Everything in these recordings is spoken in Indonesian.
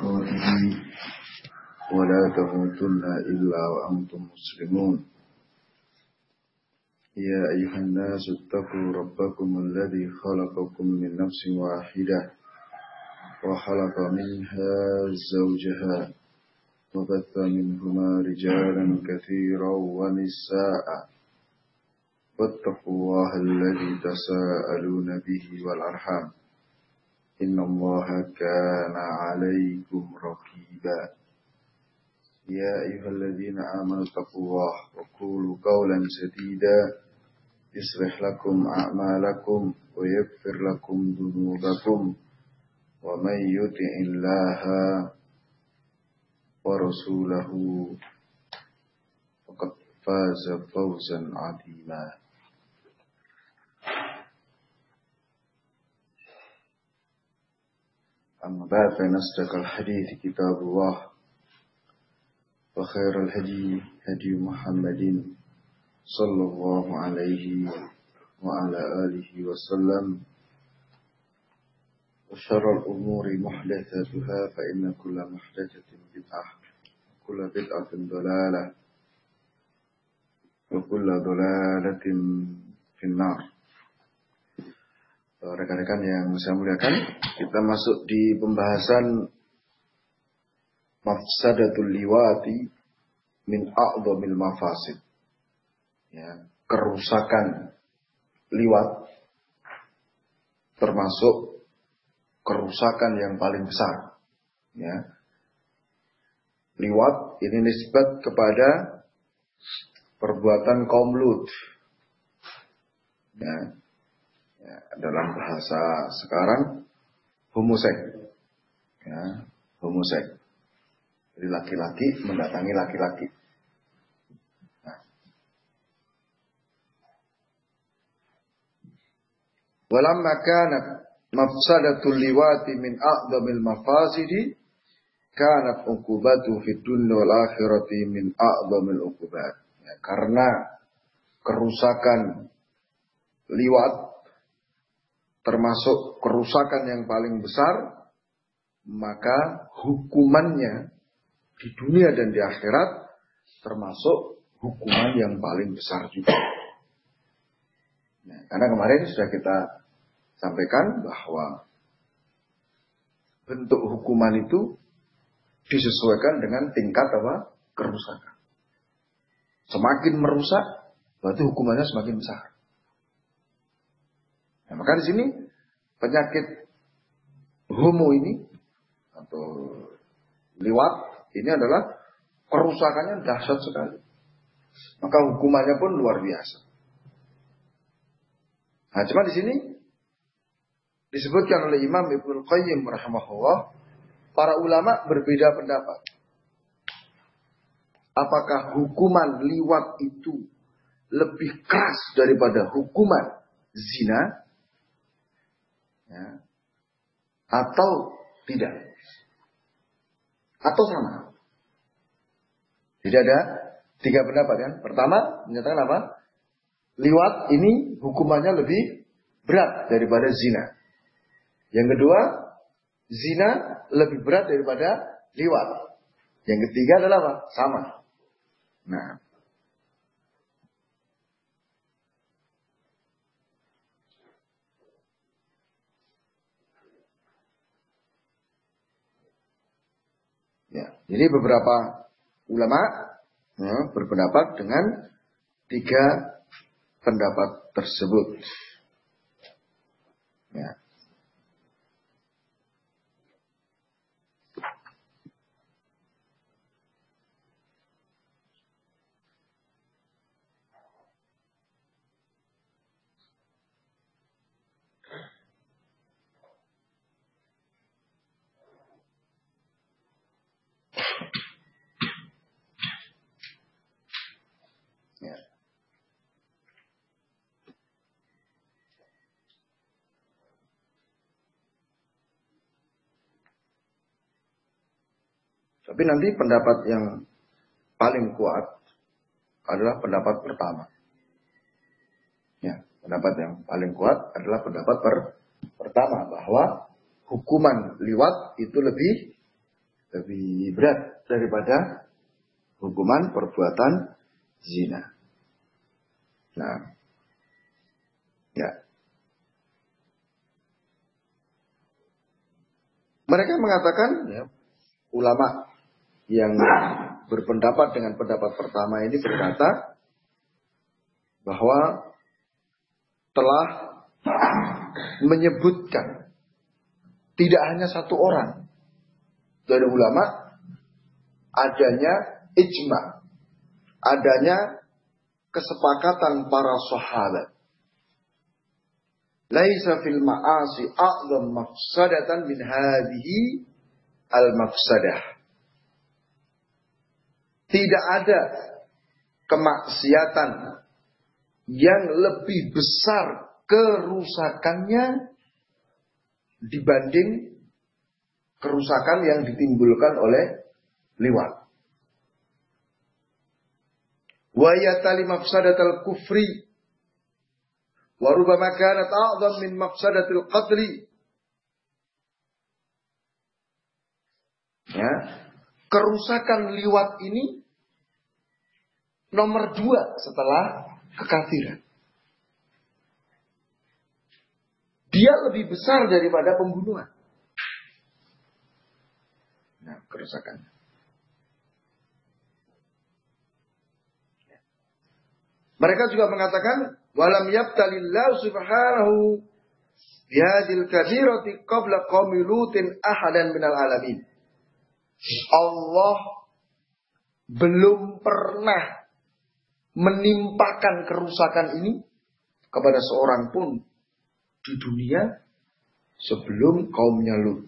تقاته ولا تموتن إلا وأنتم مسلمون يا أيها الناس اتقوا ربكم الذي خلقكم من نفس واحدة وخلق منها زوجها وبث منهما رجالا كثيرا ونساء واتقوا الله الذي تساءلون به والأرحام إن الله كان عليكم رقيبا يا أيها الذين آمنوا اتقوا الله وقولوا قولا سديدا يصلح لكم أعمالكم ويغفر لكم ذنوبكم ومن يطع الله ورسوله فقد فاز فوزا عظيما أما بعد فإن أصدق الحديث كتاب الله وخير الهدي هدي محمد صلى الله عليه وعلى آله وسلم وشر الأمور محدثاتها فإن كل محدثة بدعة وكل بدعة ضلالة وكل ضلالة في النار. Rekan-rekan yang saya muliakan, kita masuk di pembahasan mafsadatul liwati min a'dhamil mafasid. Ya, kerusakan liwat termasuk kerusakan yang paling besar. Ya. Liwat ini nisbat kepada perbuatan kaum Lut. Ya. Ya, dalam bahasa sekarang homoseks. Ya, homoseks. Jadi laki-laki mendatangi laki-laki. Nah. Walamma kanat mafsadatul liwati min a'dhamil mafasidi kanat uqubatu fid dunya wal akhirati min a'dhamil uqubat. Ya, karena kerusakan liwat termasuk kerusakan yang paling besar, maka hukumannya di dunia dan di akhirat termasuk hukuman yang paling besar juga. Nah, karena kemarin sudah kita sampaikan bahwa bentuk hukuman itu disesuaikan dengan tingkat kerusakan. Semakin merusak, berarti hukumannya semakin besar. Nah, maka di sini penyakit homo ini atau liwat ini adalah kerusakannya dahsyat sekali. Maka hukumannya pun luar biasa. Nah, cuma di sini disebutkan oleh Imam Ibnu Qayyim rahimahullah, para ulama berbeda pendapat. Apakah hukuman liwat itu lebih keras daripada hukuman zina? Ya. Atau tidak? Atau sama? Jadi ada tiga pendapat kan. Pertama menyatakan apa? Liwat ini hukumannya lebih berat daripada zina. Yang kedua, zina lebih berat daripada liwat. Yang ketiga adalah apa? Sama. Nah, ya, jadi beberapa ulama berpendapat dengan tiga pendapat tersebut. Ya. Tapi nanti pendapat yang paling kuat adalah pendapat pertama. Ya, pendapat yang paling kuat adalah pendapat pertama bahwa hukuman liwat itu lebih lebih berat daripada hukuman perbuatan zina. Nah, ya. Mereka mengatakan, ya, ulama yang berpendapat dengan pendapat pertama ini berkata bahwa telah menyebutkan tidak hanya satu orang dari ulama, adanya ijma, adanya kesepakatan para sahabat. Laisa fil ma'asi a'zam mafsadatan min hadhihi al-mafsadah. Tidak ada kemaksiatan yang lebih besar kerusakannya dibanding kerusakan yang ditimbulkan oleh liwat. Wa yatali mafsadatal kufri wa rubbama kanat a'zam min mafsadatil qatli. Ya, kerusakan liwat ini nomor 2 setelah kekafiran. Dia lebih besar daripada pembunuhan. Nah, kerusakannya. Mereka juga mengatakan walam yabtalillahu subhanahu bihadil kabirati qabla qaumi lutin ahadan minal alamin. Allah belum pernah menimpakan kerusakan ini kepada seorang pun di dunia sebelum kaumnya Lut.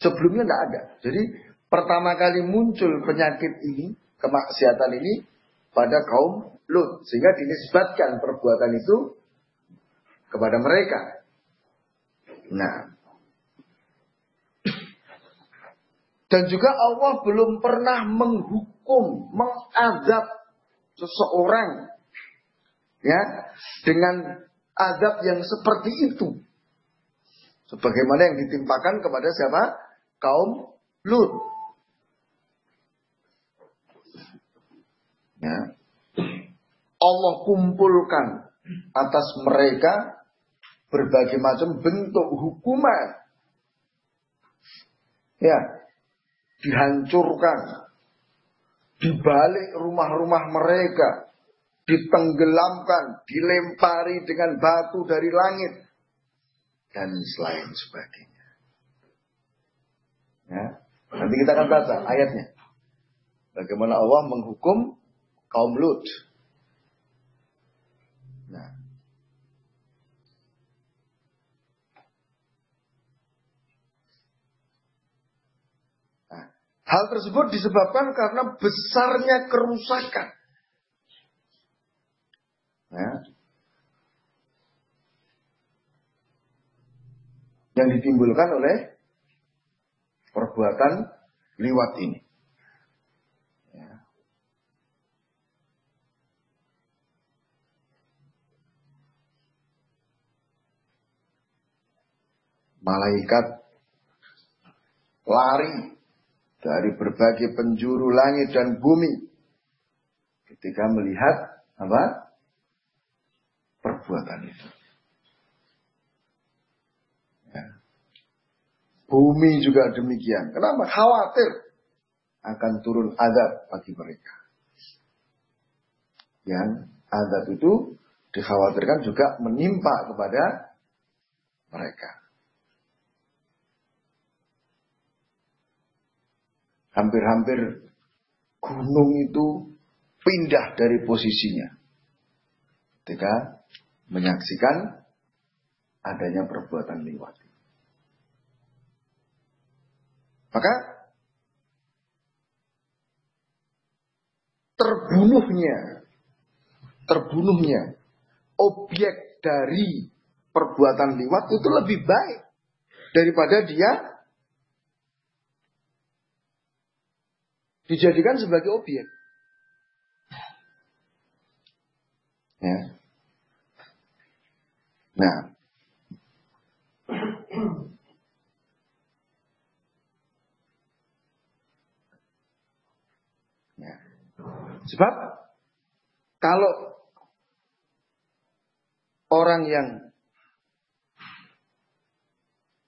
Sebelumnya tidak ada. Jadi pertama kali muncul penyakit ini, kemaksiatan ini pada kaum Lut, sehingga dinisbatkan perbuatan itu kepada mereka. Nah, dan juga Allah belum pernah menghukum, mengadab seseorang, ya, dengan azab yang seperti itu, sebagaimana yang ditimpakan kepada siapa? Kaum Lut. Ya. Allah kumpulkan atas mereka berbagai macam bentuk hukuman. Ya, dihancurkan, dibalik rumah-rumah mereka, ditenggelamkan, dilempari dengan batu dari langit, dan selain sebagainya. Ya, nanti kita akan baca ayatnya. Bagaimana Allah menghukum kaum Lut. Nah, hal tersebut disebabkan karena besarnya kerusakan. Ya, yang ditimbulkan oleh perbuatan liwat ini. Ya. Malaikat lari dari berbagai penjuru langit dan bumi ketika melihat apa? Perbuatan itu. Ya. Bumi juga demikian. Kenapa? Khawatir akan turun azab bagi mereka. Yang azab itu dikhawatirkan juga menimpa kepada mereka. Hampir-hampir gunung itu pindah dari posisinya ketika menyaksikan adanya perbuatan liwat. Maka terbunuhnya objek dari perbuatan liwat itu lebih baik daripada dia dijadikan sebagai objek. Ya. Nah, Sebab kalau orang yang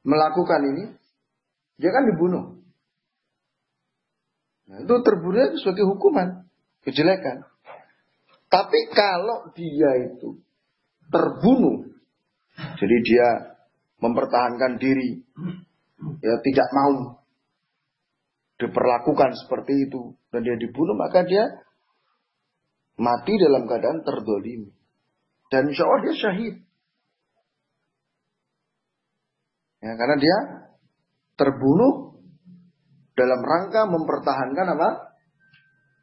melakukan ini, dia kan dibunuh. Nah, itu terbunuh sebagai hukuman kejelekan. Tapi kalau dia itu terbunuh, jadi dia mempertahankan diri, ya tidak mau diperlakukan seperti itu, dan dia dibunuh, maka dia mati dalam keadaan terdolimi. Dan insya Allah dia syahid. Ya, karena dia terbunuh dalam rangka mempertahankan apa?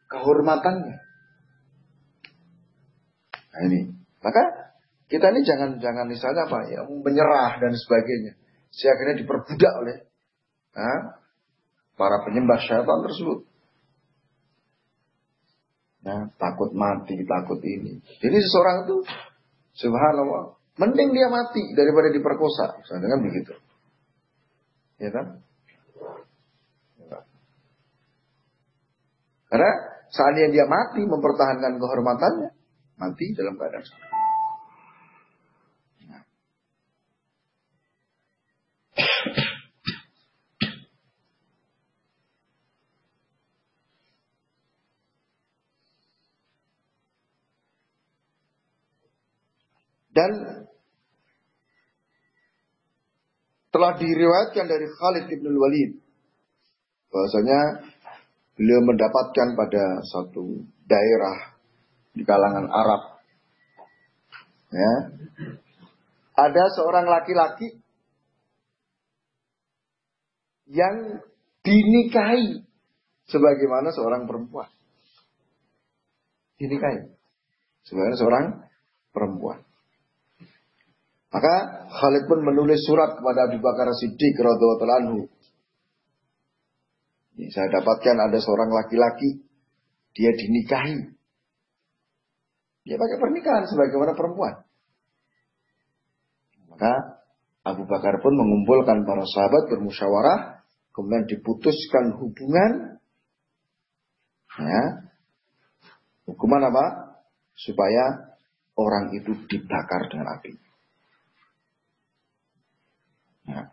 Kehormatannya. Nah ini. Maka kita ini jangan misalnya apa ya, menyerah dan sebagainya. Sehingga akhirnya diperbudak oleh para penyembah syaitan tersebut. Nah, takut mati, takut ini. Jadi seseorang itu, subhanallah, mending dia mati daripada diperkosa. Misalnya kan begitu. Ya kan? Karena seandainya dia mati mempertahankan kehormatannya, mati dalam keadaan salah. Dan telah diriwayatkan dari Khalid bin Walid bahwasanya beliau mendapatkan pada satu daerah di kalangan Arab, ya, ada seorang laki-laki yang dinikahi sebagaimana seorang perempuan. Dinikahi sebagaimana seorang perempuan. Maka Khalid pun menulis surat kepada Abu Bakar Siddiq radhiyallahu anhu. Saya dapatkan ada seorang laki-laki, dia dinikahi. Dia pakai pernikahan sebagaimana perempuan. Maka Abu Bakar pun mengumpulkan para sahabat bermusyawarah, kemudian diputuskan hubungan. Ya. Hukuman apa? Supaya orang itu dibakar dengan api. Ya.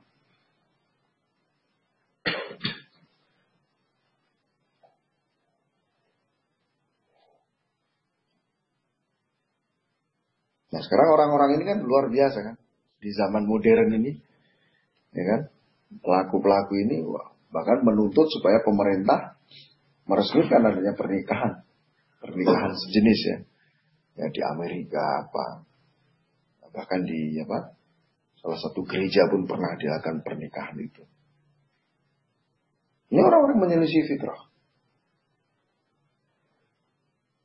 Nah sekarang orang-orang ini kan luar biasa kan. Di zaman modern ini. Ya kan. Pelaku-pelaku ini bahkan menuntut supaya pemerintah meresmikan adanya pernikahan. Pernikahan sejenis ya. Ya di Amerika apa. Bahkan di apa. Salah satu gereja pun pernah dilakukan pernikahan itu. Ini orang-orang menyelisih fitrah.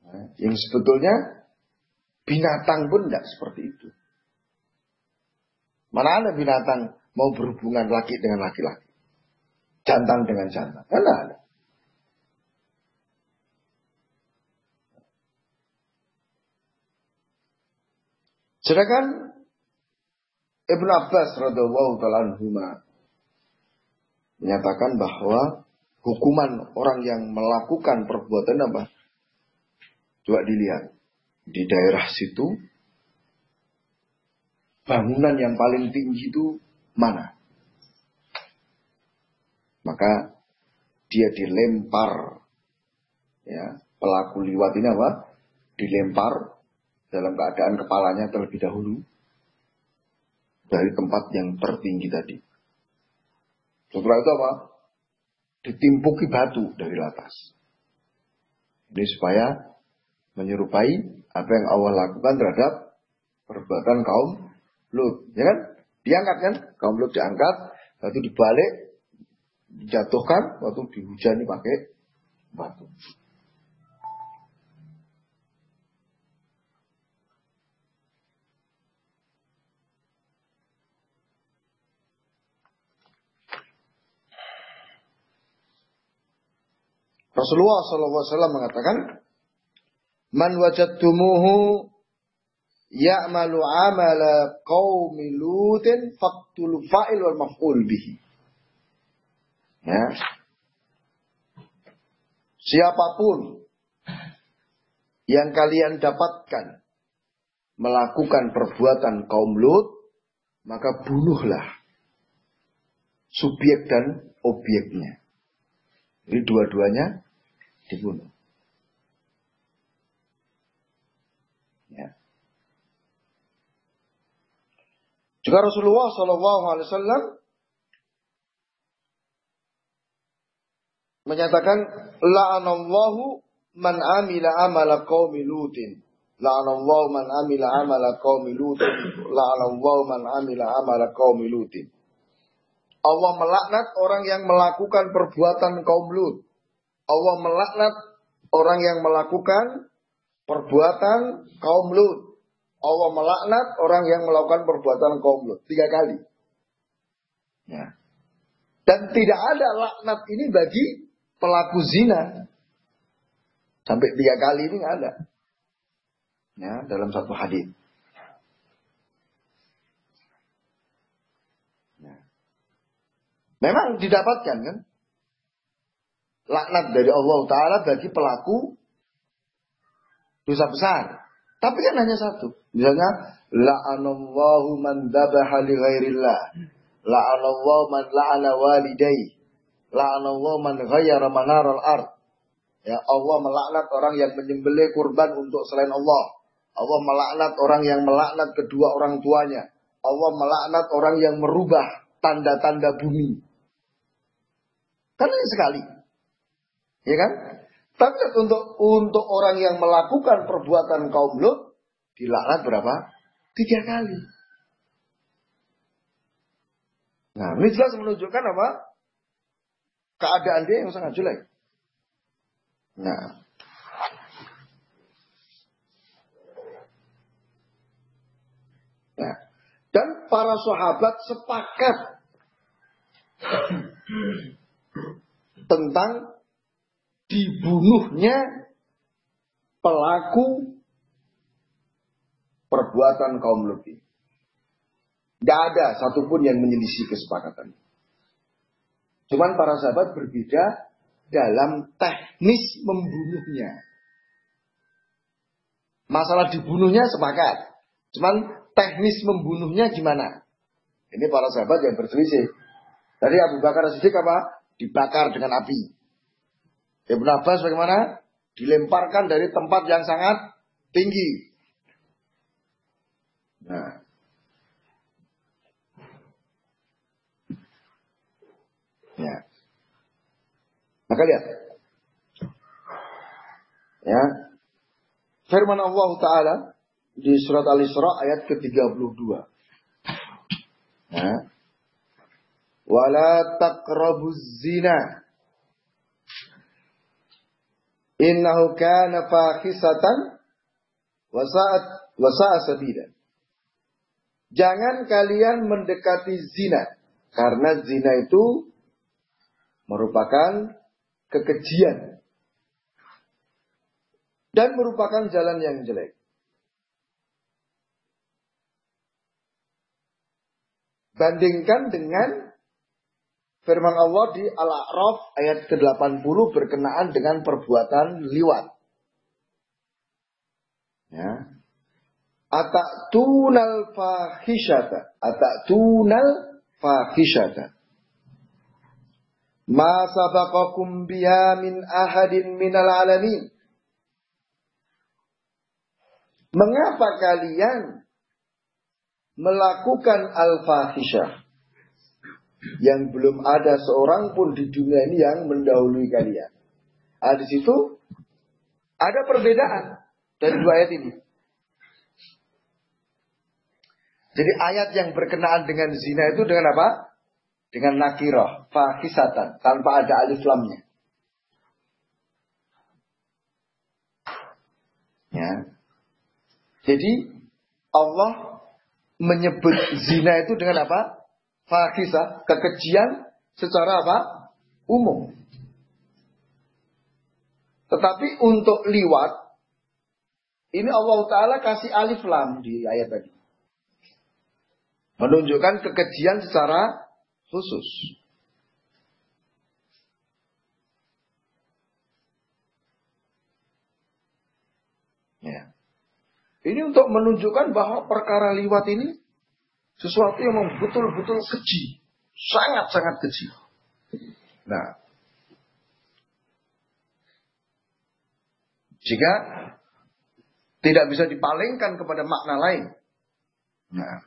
Nah, yang sebetulnya binatang pun tidak seperti itu. Mana ada binatang mau berhubungan laki dengan laki-laki. Jantan dengan jantan. Mana ada. Sedangkan Ibnu Abbas radhiyallahu ta'ala anhuma menyatakan bahwa hukuman orang yang melakukan perbuatan apa? Coba dilihat. Di daerah situ bangunan yang paling tinggi itu mana? Maka dia dilempar, ya, pelaku liwat ini apa? Dilempar dalam keadaan kepalanya terlebih dahulu dari tempat yang tertinggi tadi. Setelah itu apa? Ditimpuki batu dari atas. Ini supaya menyerupai apa yang Allah lakukan terhadap perbuatan kaum Lut. Ya kan? Diangkat kan? Kaum Lut diangkat, batu dibalik, dijatuhkan, waktu dihujani pakai batu. Rasulullah SAW mengatakan, Man wajadtumuhu ya'malu amala qaumi Lutin faqtul fa'il wal maf'ul bihi. Ya. Siapapun yang kalian dapatkan melakukan perbuatan kaum Lut, maka bunuhlah subjek dan objeknya. Jadi dua-duanya dibunuh. Ya. Juga Rasulullah SAW menyatakan, la'anallahu man amila amala qaumi Lutin. La'anallahu man amila amala qaumi Lutin. La'anallahu man amila amala qaumi Lutin. Allah melaknat orang yang melakukan perbuatan kaum Lut. Allah melaknat orang yang melakukan perbuatan kaum Lut. Allah melaknat orang yang melakukan perbuatan kaum Lut. 3 kali. Ya. Dan tidak ada laknat ini bagi pelaku zina. Sampai 3 kali ini nggak ada. Ya, dalam satu hadis. Ya. Memang didapatkan kan laknat dari Allah Ta'ala bagi pelaku dosa besar. Tapi kan hanya satu. Misalnya, la'anallahu man dhabaha li ghairillah. La'anallahu man la'ana walidayhi. La'anallahu man ghayyara manaral ard. Ya, Allah melaknat orang yang menyembelih kurban untuk selain Allah. Allah melaknat orang yang melaknat kedua orang tuanya. Allah melaknat orang yang merubah tanda-tanda bumi. Karena ini sekali. Ya kan? Tapi untuk orang yang melakukan perbuatan kaum Lut dilaknat berapa? 3 kali. Nah, ini jelas menunjukkan apa? Keadaan dia yang sangat jelek. Nah. Nah. Dan para sahabat sepakat tentang dibunuhnya pelaku perbuatan kaum Lut ini. Tidak ada satupun yang menyelisih kesepakatan. Cuman para sahabat berbeda dalam teknis membunuhnya. Masalah dibunuhnya sepakat. Cuman teknis membunuhnya gimana? Ini para sahabat yang berselisih. Tadi Abu Bakar As-Siddiq apa? Dibakar dengan api. Ibnu Abbas bagaimana? Dilemparkan dari tempat yang sangat tinggi. Nah. Ya. Maka lihat. Ya. Firman Allah Ta'ala di surat Al-Isra ayat ke-32. Ya. Wala taqrabuz zina. Innahu kana fahisatan wa sa'a sabila. Jangan kalian mendekati zina, karena zina itu merupakan kekejian dan merupakan jalan yang jelek. Bandingkan dengan firman Allah di Al-A'raf ayat ke-80 berkenaan dengan perbuatan liwat. Ya. Ata'tunal fahishata. Ata'tunal fahishata. Ma sabaqakum biha min ahadin minal alamin. Mengapa kalian melakukan al-fahishah? Yang belum ada seorang pun di dunia ini yang mendahului kalian. Di situ ada perbedaan dari 2 ayat ini. Jadi ayat yang berkenaan dengan zina itu dengan apa? Dengan nakirah, fahisatan, tanpa ada alif lamnya. Ya. Jadi Allah menyebut zina itu dengan apa? Fahisah, kekejian secara apa? Umum. Tetapi untuk liwat, ini Allah Ta'ala kasih alif lam di ayat tadi. Menunjukkan kekejian secara khusus. Ini untuk menunjukkan bahwa perkara liwat ini sesuatu yang betul-betul keji. Sangat-sangat keji. Nah, jika tidak bisa dipalingkan kepada makna lain. Nah,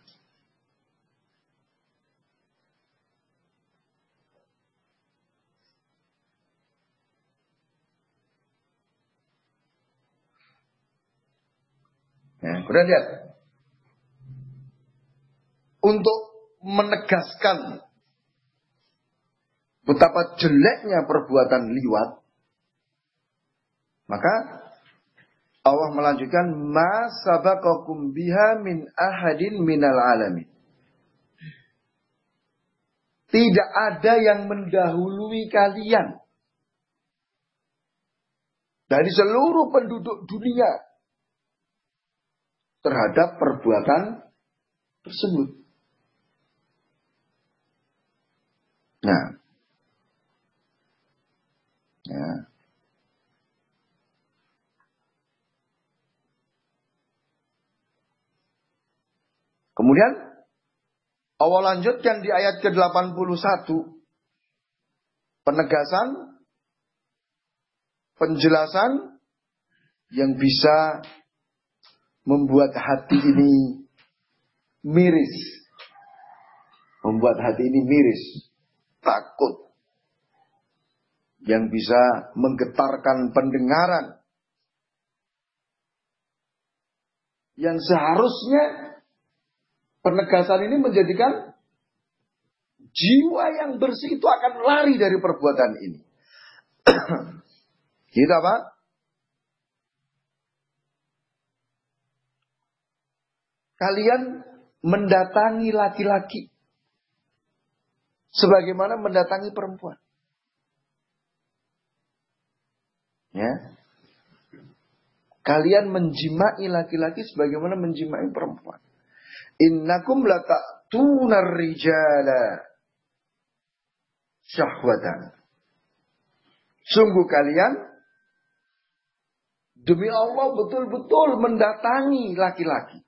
kemudian lihat. Untuk menegaskan betapa jeleknya perbuatan liwat, maka Allah melanjutkan ma sabaqakum biha min ahadin minal alamin. Tidak ada yang mendahului kalian dari seluruh penduduk dunia terhadap perbuatan tersebut. Nah, ya. Kemudian Allah lanjutkan di ayat ke-81 penegasan, penjelasan yang bisa membuat hati ini miris. Membuat hati ini miris, takut. Yang bisa menggetarkan pendengaran. Yang seharusnya penegasan ini menjadikan jiwa yang bersih itu akan lari dari perbuatan ini. Gitu apa? Kalian mendatangi laki-laki sebagaimana mendatangi perempuan. Ya. Kalian menjimai laki-laki sebagaimana menjimai perempuan. Innakum lata'tunar rijala syahwatan. Sungguh kalian demi Allah betul-betul mendatangi laki-laki.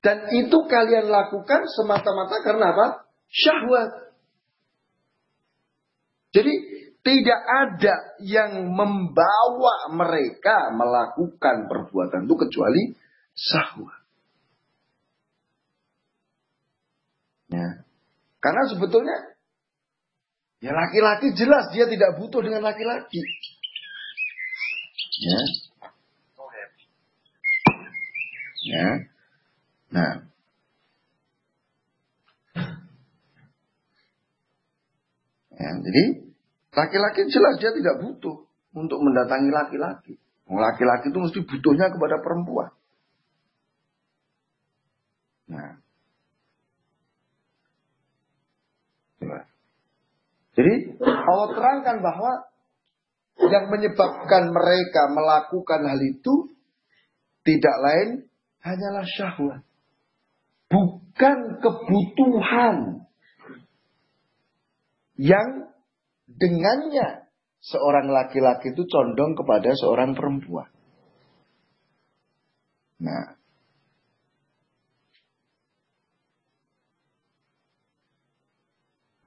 Dan itu kalian lakukan semata-mata karena apa? Syahwat. Jadi tidak ada yang membawa mereka melakukan perbuatan itu kecuali syahwat. Ya. Karena sebetulnya ya laki-laki jelas dia tidak butuh dengan laki-laki. Ya. Ya. Nah. Ya, jadi laki-laki jelas dia tidak butuh untuk mendatangi laki-laki. Laki-laki itu mesti butuhnya kepada perempuan. Nah. Jadi Allah terangkan bahwa yang menyebabkan mereka melakukan hal itu tidak lain hanyalah syahwat. Bukan kebutuhan yang dengannya seorang laki-laki itu condong kepada seorang perempuan. Nah.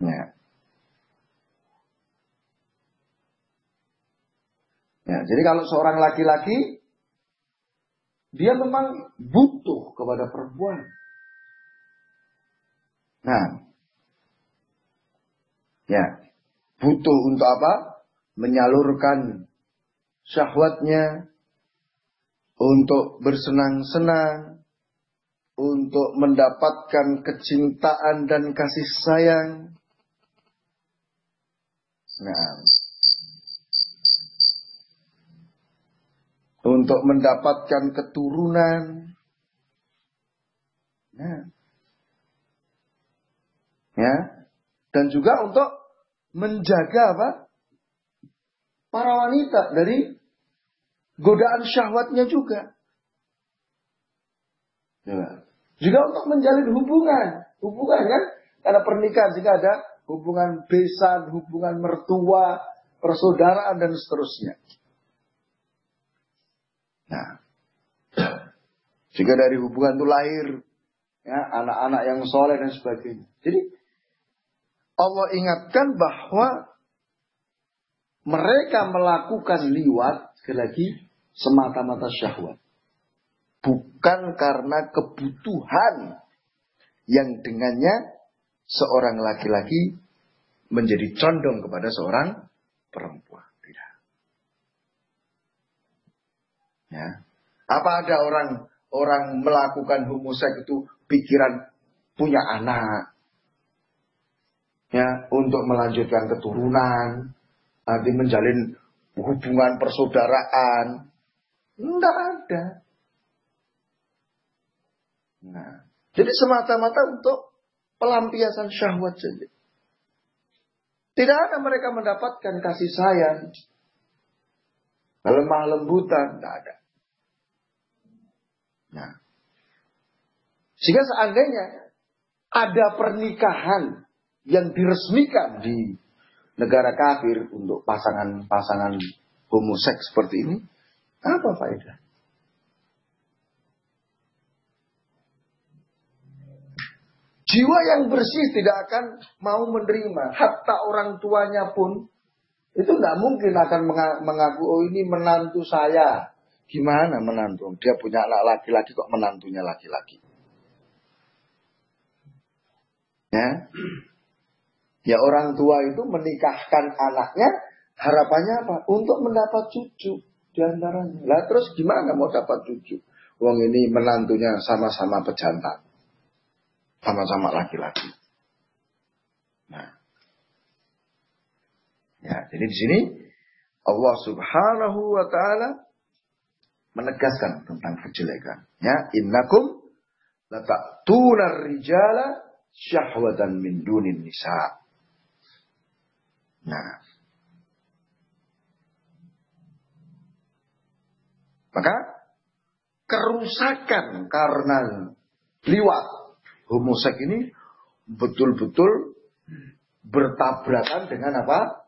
Ya. Ya, jadi kalau seorang laki-laki dia memang butuh kepada perempuan. Nah. Ya. Butuh untuk apa? Menyalurkan syahwatnya, untuk bersenang-senang, untuk mendapatkan kecintaan dan kasih sayang. Nah, untuk mendapatkan keturunan. Nah. Ya. Dan juga untuk menjaga apa? Para wanita dari godaan syahwatnya juga. Ya. Juga untuk menjalin hubungan. Hubungan kan? Karena pernikahan jika ada hubungan besan, hubungan mertua, persaudaraan dan seterusnya. Nah, jika dari hubungan itu lahir ya anak-anak yang soleh dan sebagainya. Jadi Allah ingatkan bahwa mereka melakukan liwat sekali lagi semata-mata syahwat. Bukan karena kebutuhan yang dengannya seorang laki-laki menjadi condong kepada seorang perempuan. Tidak. Ya. Apa ada orang melakukan homoseks itu pikiran punya anak, ya, untuk melanjutkan keturunan, nanti menjalin hubungan persaudaraan? Tidak ada. Nah, jadi semata-mata untuk pelampiasan syahwat saja. Tidak ada mereka mendapatkan kasih sayang, lemah lembutan, tidak ada. Nah, sehingga seandainya ada pernikahan yang diresmikan di negara kafir untuk pasangan-pasangan homoseks seperti ini, apa faedah? Jiwa yang bersih tidak akan mau menerima. Hatta orang tuanya pun itu tidak mungkin akan mengaku, oh ini menantu saya. Gimana menantu? Dia punya anak laki-laki kok menantunya laki-laki. Ya. Ya orang tua itu menikahkan anaknya harapannya apa? Untuk mendapat cucu diantaranya. Lah terus gimana mau dapat cucu? Wong ini menantunya sama-sama pejantan. Sama-sama laki-laki. Nah. Ya, jadi di sini Allah Subhanahu wa taala menegaskan tentang kejelekan. Ya, innakum lata'tunar rijala syahwatan min dunin nisa. Nah. Maka kerusakan karena liwat homoseks ini betul-betul bertabrakan dengan apa?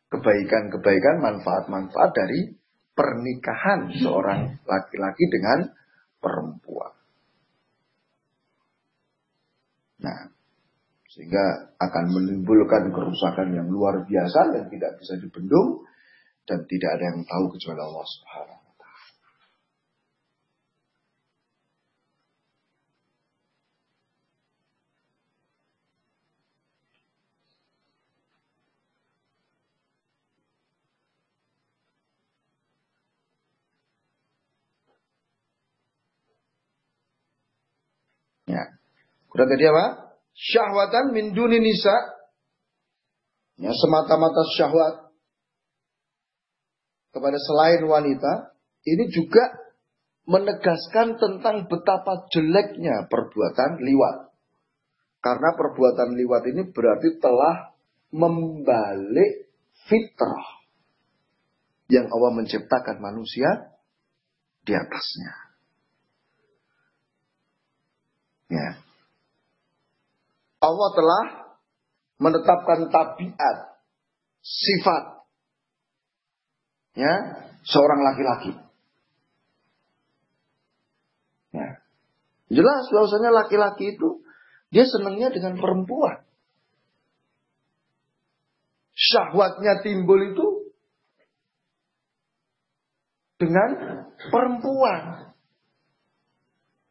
Kebaikan-kebaikan, manfaat-manfaat dari pernikahan seorang laki-laki dengan perempuan. Nah, sehingga akan menimbulkan kerusakan yang luar biasa yang tidak bisa dibendung dan tidak ada yang tahu kecuali Allah Subhanahu. Ya. Kemudian tadi apa? Syahwatan min duni nisa. Ya, semata-mata syahwat kepada selain wanita. Ini juga menegaskan tentang betapa jeleknya perbuatan liwat. Karena perbuatan liwat ini berarti telah membalik fitrah yang Allah menciptakan manusia di atasnya. Ya. Allah telah menetapkan tabiat, sifat, ya, seorang laki-laki. Ya. Jelas bahwasanya laki-laki itu dia senangnya dengan perempuan. Syahwatnya timbul itu dengan perempuan.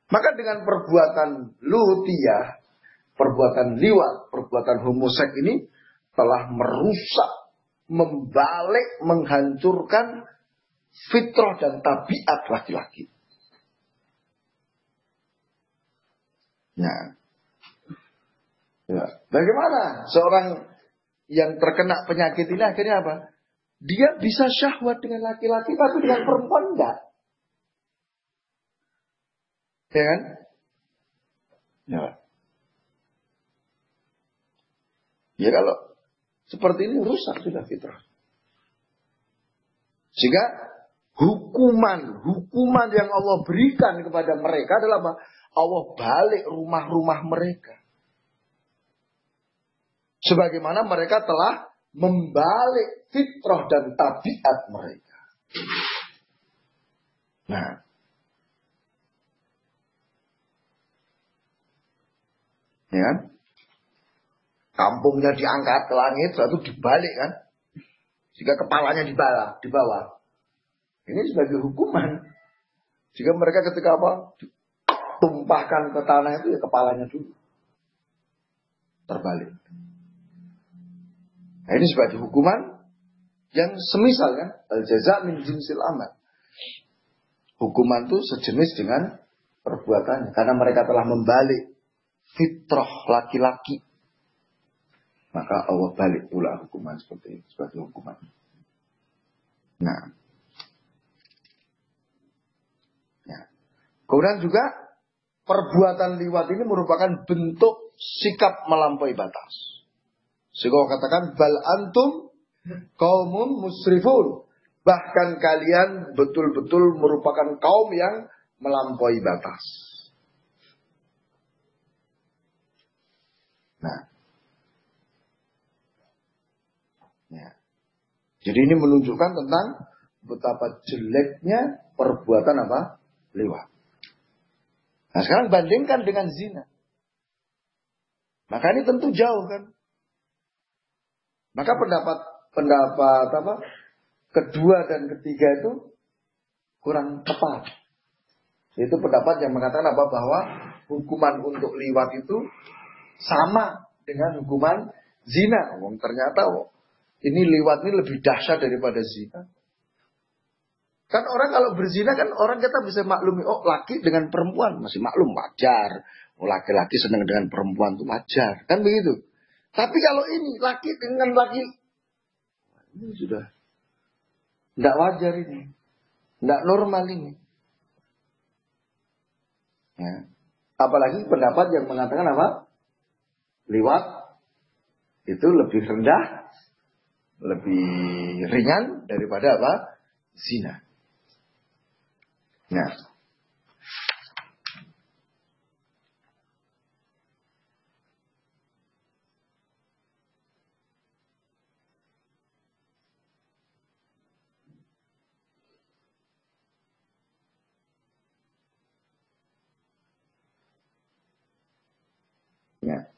Maka dengan perbuatan lutiyah, perbuatan liwat, perbuatan homoseks ini telah merusak, membalik, menghancurkan fitrah dan tabiat laki-laki. Nah, ya. Bagaimana seorang yang terkena penyakit ini akhirnya apa? Dia bisa syahwat dengan laki-laki, tapi dengan perempuan enggak. Ya kan? Ya. Ya kalau seperti ini rusak sudah fitrah. Sehingga hukuman yang Allah berikan kepada mereka adalah apa? Allah balik rumah-rumah mereka. Sebagaimana mereka telah membalik fitrah dan tabiat mereka. Nah, ya kan? Kampungnya diangkat ke langit, lalu dibalik kan? Jika kepalanya di bawah. Ini sebagai hukuman. Jika mereka ketika tumpahkan ke tanah itu ya kepalanya dulu. Terbalik. Nah ini sebagai hukuman yang semisal kan. Al-jaza' min jinsil amal. Hukuman itu sejenis dengan perbuatannya. Karena mereka telah membalik fitrah laki-laki. Maka Allah balik pula hukuman seperti itu. Sebagai hukuman. Nah. Ya. Kemudian juga perbuatan liwat ini merupakan bentuk sikap melampaui batas. Sehingga Allah katakan bal antum qaumun musrifun. Bahkan kalian betul-betul merupakan kaum yang melampaui batas. Nah. Ya. Jadi ini menunjukkan tentang betapa jeleknya perbuatan apa? Liwat. Nah sekarang bandingkan dengan zina. Maka ini tentu jauh kan. Maka pendapat kedua dan ketiga itu kurang tepat. Itu pendapat yang mengatakan apa? Bahwa hukuman untuk liwat itu sama dengan hukuman zina. Ternyata ini liwat ini lebih dahsyat daripada zina. Kan orang kalau berzina kan orang kita bisa maklumi. Oh laki dengan perempuan masih maklum wajar. Oh laki-laki senang dengan perempuan itu wajar. Kan begitu. Tapi kalau ini laki dengan laki. Ini sudah. Tidak wajar ini. Tidak normal ini. Ya. Apalagi pendapat yang mengatakan apa? Liwat. Itu lebih rendah. Lebih ringan daripada apa? Zina. Nah. Ya.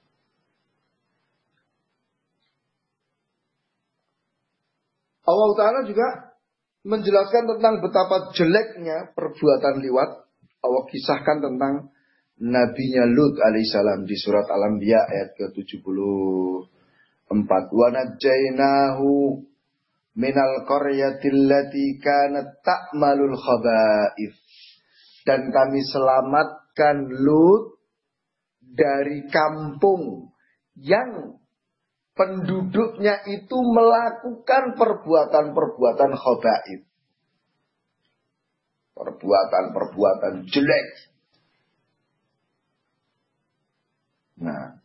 Allah Ta'ala juga menjelaskan tentang betapa jeleknya perbuatan liwat. Allah kisahkan tentang nabinya Lut alaihissalam di surat Al-Anbiya ayat ke-74. Wa najjaynahu minal qaryatil lati kanat ta'malul khaba'ith. Dan kami selamatkan Lut dari kampung yang penduduknya itu melakukan perbuatan-perbuatan khaba'ith. Perbuatan-perbuatan jelek. Nah.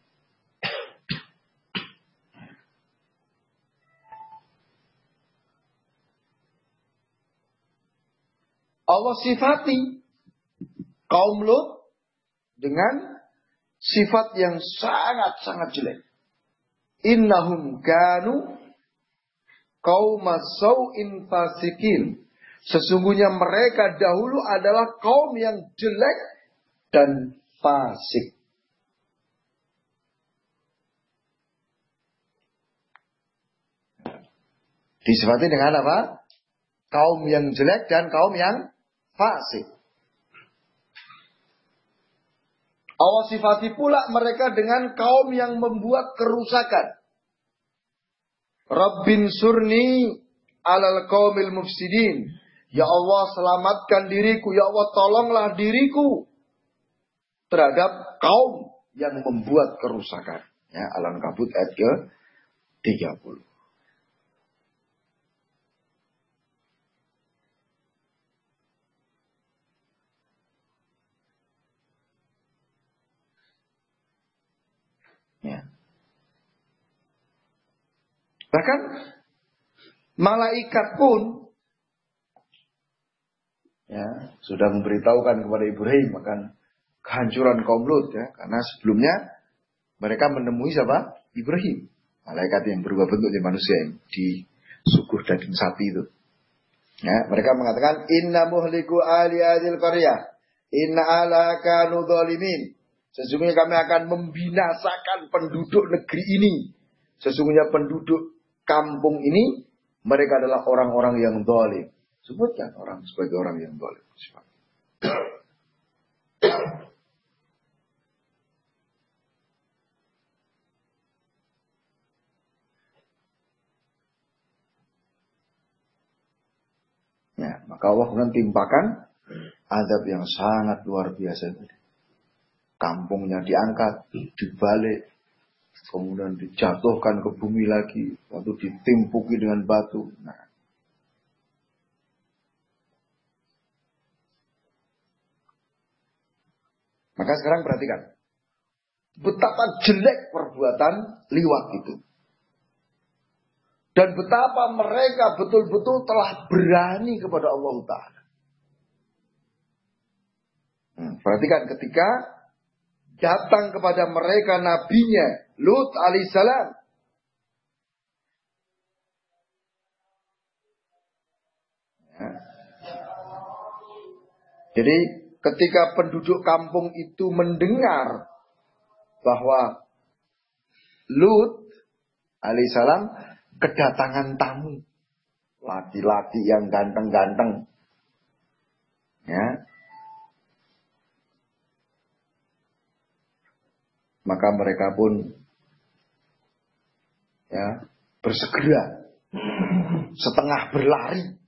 Allah sifati kaum Lut dengan sifat yang sangat-sangat jelek. Innahum kanu qauma sau'in fasikin. Sesungguhnya mereka dahulu adalah kaum yang jelek dan fasik. Disifati dengan apa? Kaum yang jelek dan kaum yang fasik. Allah sifati pula mereka dengan kaum yang membuat kerusakan. Rabbin surni alal qaumil mufsidin. Ya Allah selamatkan diriku. Ya Allah tolonglah diriku terhadap kaum yang membuat kerusakan. Ya, Al-Ankabut ayat ke-30. Ya. Bahkan malaikat pun ya sudah memberitahukan kepada Ibrahim akan kehancuran kaum Lut ya, karena sebelumnya mereka menemui siapa? Ibrahim Malaikat yang berubah bentuk jadi manusia yang disuguh daging sapi itu. Ya, mereka mengatakan inna muhliku ali adil qaryah. Inna ala kanu dzalimin. Sesungguhnya kami akan membinasakan penduduk negeri ini. Sesungguhnya penduduk kampung ini mereka adalah orang-orang yang zalim. Sebutkan orang sebagai orang yang zalim. Ya, maka Allah kemudian timpakan azab yang sangat luar biasa. Kampungnya diangkat, dibalik, kemudian dijatuhkan ke bumi lagi, lalu ditimpuki dengan batu. Nah, maka sekarang perhatikan, betapa jelek perbuatan liwat itu. Dan betapa mereka betul-betul telah berani kepada Allah Ta'ala. Perhatikan ketika datang kepada mereka nabinya Lut alaihissalam. Ya. Jadi ketika penduduk kampung itu mendengar bahwa Lut alaihissalam kedatangan tamu, laki-laki yang ganteng-ganteng, ya, maka mereka pun ya bersegera setengah berlari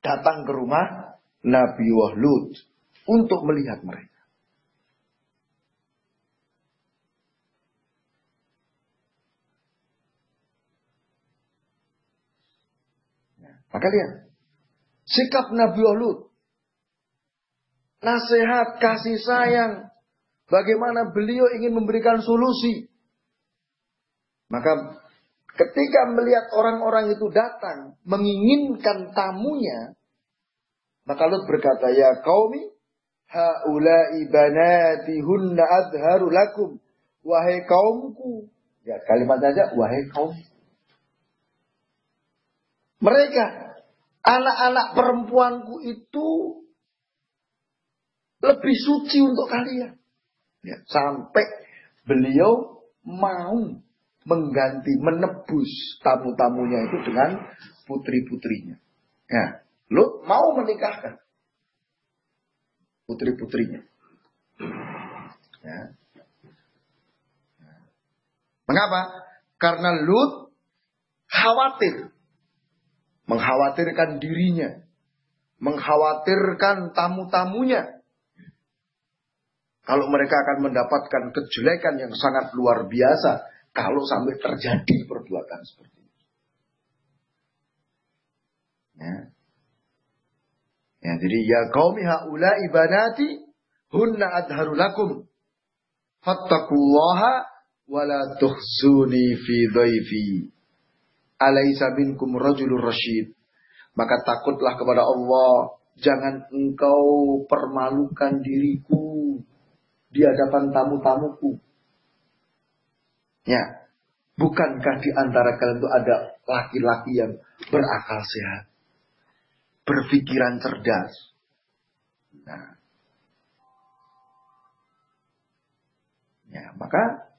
datang ke rumah Nabi Lut untuk melihat mereka. Maka lihat sikap Nabi Lut, nasihat, kasih sayang, bagaimana beliau ingin memberikan solusi. Maka ketika melihat orang-orang itu datang menginginkan tamunya, maka Lut berkata, ya qaumi haula'i banati hunna adharu lakum. Wahai kaumku. Ya, kalimat saja, wahai kaum. Mereka, anak-anak perempuanku itu lebih suci untuk kalian. Ya, sampai beliau mau mengganti, menebus tamu-tamunya itu dengan putri-putrinya. Ya, Lut mau menikahkan putri-putrinya. Ya. Mengapa? Karena Lut khawatir. Mengkhawatirkan dirinya. Mengkhawatirkan tamu-tamunya. Kalau mereka akan mendapatkan kejelekan yang sangat luar biasa. Kalau sampai terjadi perbuatan seperti itu. Ya. Ya, jadi ya qaumi haula ibanati hunna adharu lakum. Fattaqullaha wala tukhzuni fi dhaifi. Alaisa minkum rajulur rasyid. Maka takutlah kepada Allah. Jangan engkau permalukan diriku di hadapan tamu-tamuku. Ya, bukankah di antara kalian itu ada laki-laki yang berakal sehat, berpikiran cerdas? Nah, ya, maka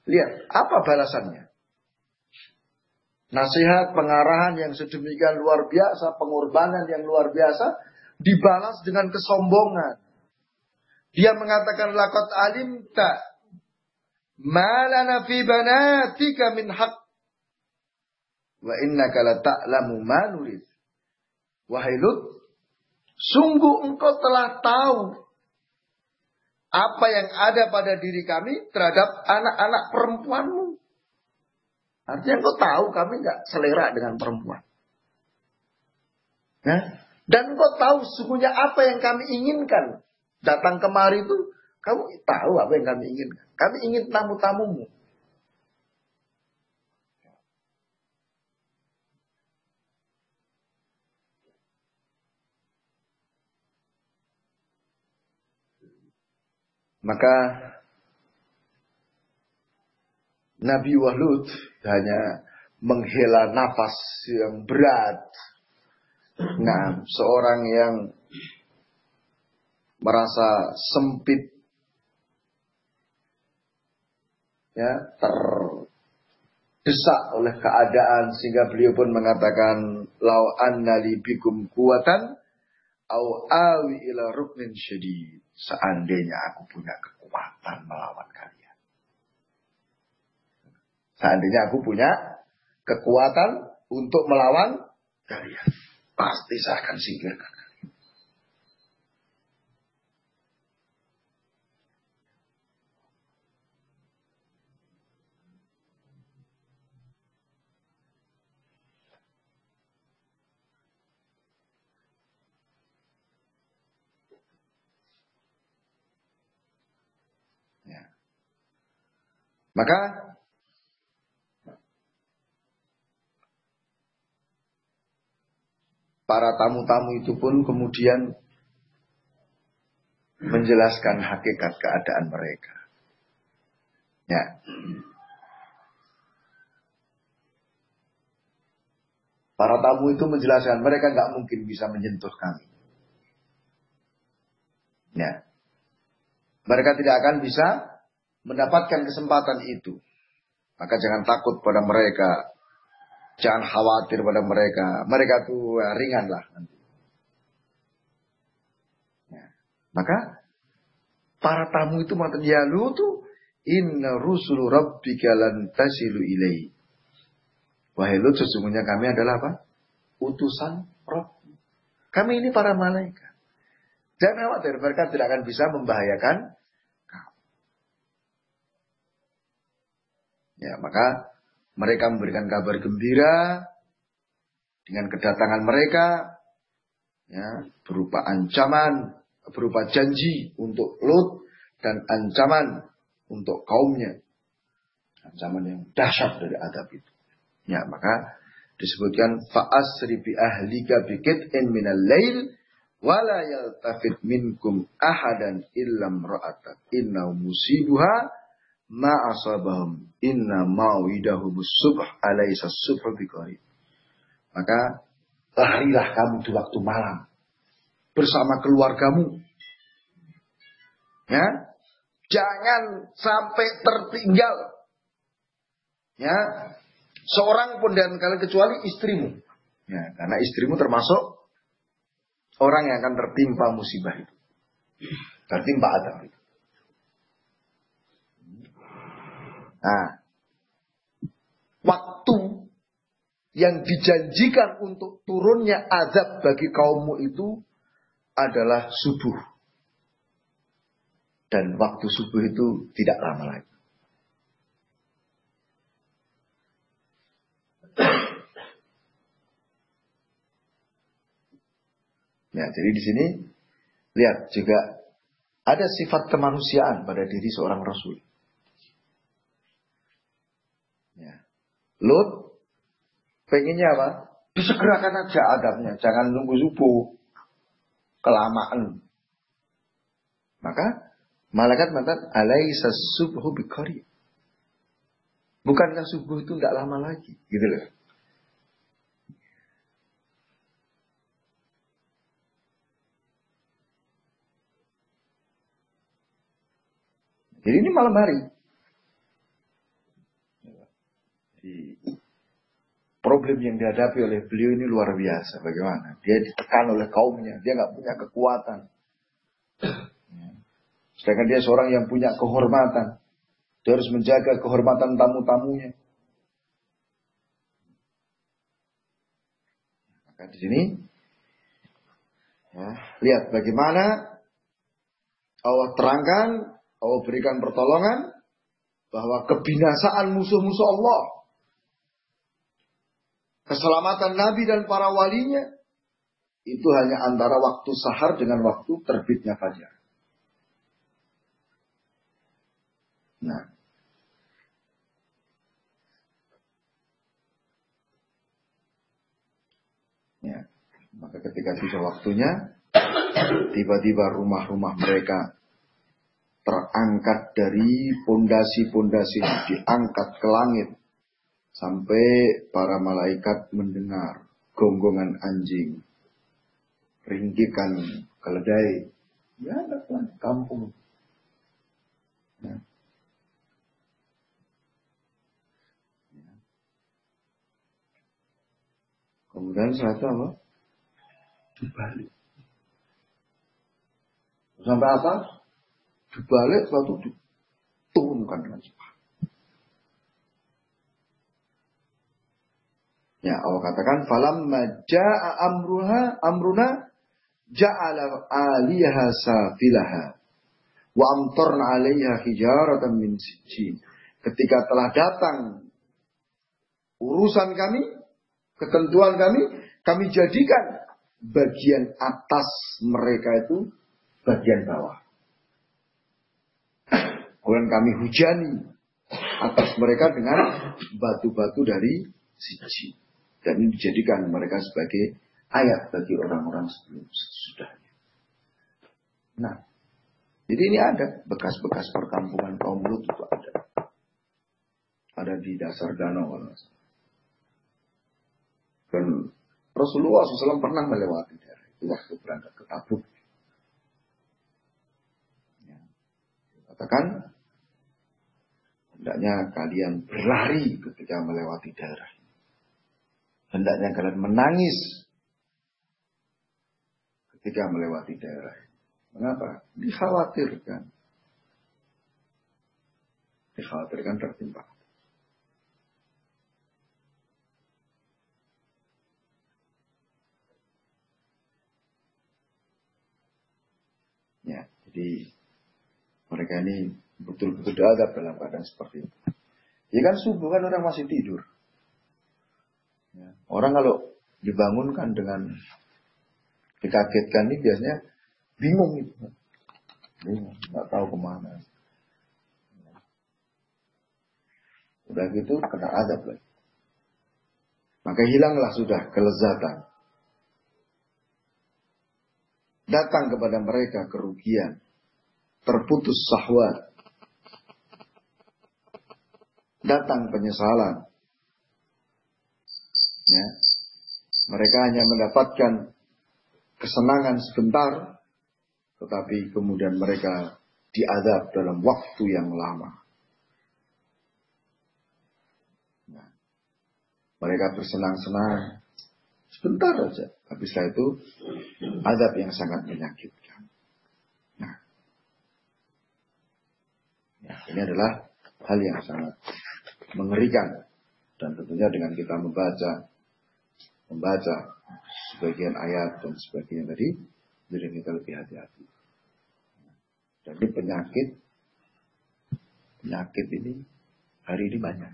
lihat apa balasannya. Nasihat, pengarahan yang sedemikian luar biasa, pengorbanan yang luar biasa, dibalas dengan kesombongan. Dia mengatakan, laqad alimta ma lana fi banatika min haq wa innaka la ta'lamu ma nurid. Wahai Lut, sungguh engkau telah tahu apa yang ada pada diri kami terhadap anak-anak perempuanmu. Artinya engkau tahu kami gak selera dengan perempuan. Nah, dan engkau tahu sesungguhnya apa yang kami inginkan. Datang kemari itu, kamu tahu apa yang kami inginkan. Kami ingin tamu-tamumu. Maka Nabi Lut hanya menghela nafas yang berat. Nah, seorang yang merasa sempit, ya, terdesak oleh keadaan, sehingga beliau pun mengatakan, lau anna li bikum kuwatan au awi ila ruknin syadid. Seandainya aku punya kekuatan melawan kalian. Seandainya aku punya kekuatan untuk melawan kalian, pasti saya akan singkirkan. Ya. Maka para tamu-tamu itu pun kemudian menjelaskan hakikat keadaan mereka. Ya. Para tamu itu menjelaskan mereka nggak mungkin bisa menyentuh kami. Ya. Mereka tidak akan bisa mendapatkan kesempatan itu. Maka jangan takut pada mereka. Jangan khawatir pada mereka. Mereka tuh ringan lah nanti. Ya. Maka para tamu itu mengatakan, ya Lutu, inna rusulu rabbika lan tasilu ilaihi. Wahai Lut, sesungguhnya kami adalah apa? Utusan Rabb. Kami ini para malaikat. Jangan khawatir, mereka tidak akan bisa membahayakan kamu. Ya, maka mereka memberikan kabar gembira dengan kedatangan mereka, ya, berupa ancaman, berupa janji untuk Lut dan ancaman untuk kaumnya. Ancaman yang dahsyat dari azab itu. Ya, maka disebutkan fa'asri bi ahlika bi qit'in minal lail wala yaltafit minkum ahadan illa imra'atak inna musibuha ma asabahum inna mau'idahumus subh alaysa subhu biqarib. Maka larilah kamu di waktu malam bersama keluargamu. Ya, jangan sampai tertinggal. Ya, seorang pun dan kalian kecuali istrimu. Ya, karena istrimu termasuk orang yang akan tertimpa musibah itu. Tertimpa azab itu. Nah, waktu yang dijanjikan untuk turunnya azab bagi kaummu itu adalah subuh. Dan waktu subuh itu tidak lama lagi. Ya, jadi di sini lihat juga ada sifat kemanusiaan pada diri seorang rasul. Ya. Lut pengennya apa? Disegerakan aja adabnya, jangan nunggu subuh kelamaan. Maka malaikat mengatakan alaisa subhu biqarib. Bukankah subuh itu tidak lama lagi, gitu loh. Jadi ini malam hari. Jadi, problem yang dihadapi oleh beliau ini luar biasa. Bagaimana? Dia ditekan oleh kaumnya. Dia nggak punya kekuatan. Sedangkan dia seorang yang punya kehormatan. Dia harus menjaga kehormatan tamu-tamunya. Maka di sini, ya, lihat bagaimana Allah terangkan, Allah berikan pertolongan bahwa kebinasaan musuh-musuh Allah, keselamatan Nabi dan para walinya, itu hanya antara waktu sahar dengan waktu terbitnya fajar. Nah, ya, maka ketika tiba waktunya, tiba-tiba rumah-rumah mereka terangkat dari pondasi-pondasi, diangkat ke langit sampai para malaikat mendengar gonggongan anjing, ringkikan keledai. Ya, ada kampung. Ya. Kemudian satu apa? Dibalik. Sampai apa? Dibalik suatu diturunkan dengan cepat. Ya, Allah katakan falamma jaa amruna ja'ala 'aliyaha safilaha wa amtarna 'alaiha hijaratan min sijjin. Ketika telah datang urusan kami, ketentuan kami jadikan bagian atas mereka itu bagian bawah. Kemudian kami hujani atas mereka dengan batu-batu dari sijjin. Dan ini dijadikan mereka sebagai ayat bagi orang-orang sebelum sesudahnya. Nah, jadi ini ada bekas-bekas perkampungan kaum Lut itu ada. Ada di dasar danau. Dan Rasulullah SAW pernah melewati daerah itu waktu berangkat ke Tabuk. Ya. Katakan, hendaknya kalian berlari ketika melewati daerah. Hendaknya kalian menangis ketika melewati daerah. Mengapa? Dikhawatirkan. Dikhawatirkan tertimpa. Ya, jadi mereka ini betul-betul adab dalam keadaan seperti itu. Ya kan subuh kan orang masih tidur. Ya. Orang kalau dibangunkan dengan dikagetkan ini biasanya bingung itu. Bingung, nggak tahu kemana. Udah gitu kena adab lagi. Maka hilanglah sudah kelezatan. Datang kepada mereka kerugian. Terputus syahwat. Datang penyesalan. Ya. Mereka hanya mendapatkan kesenangan sebentar, tetapi kemudian mereka diadab dalam waktu yang lama. Nah, mereka bersenang-senang sebentar saja, tapi setelah itu adab yang sangat menyakitkan. Nah, ya, ini adalah hal yang sangat mengerikan, dan tentunya dengan kita membaca sebagian ayat dan sebagainya tadi, jadi kita lebih hati-hati. Jadi penyakit ini hari ini banyak.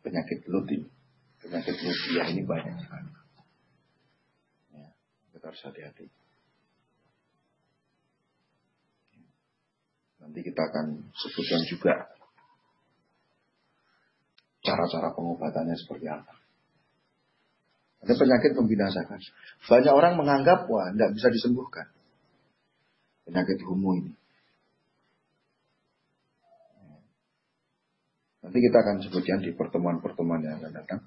Penyakit lutia ini banyak sekali. Ya, kita harus hati-hati. Nanti kita akan sebutkan juga cara-cara pengobatannya seperti apa. Ada penyakit membinasakan. Banyak orang menganggap, wah, tidak bisa disembuhkan. Penyakit homo ini. Nanti kita akan sebutkan di pertemuan-pertemuan yang akan datang.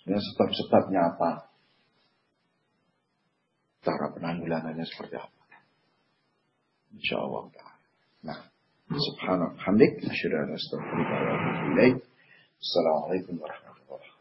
Sebab-sebabnya apa? Cara penanggulangannya seperti apa? InsyaAllah. Nah, subhanallah. Hamdik. Asyhadu an la ilaha illallah. Assalamualaikum warahmatullahi wabarakatuh.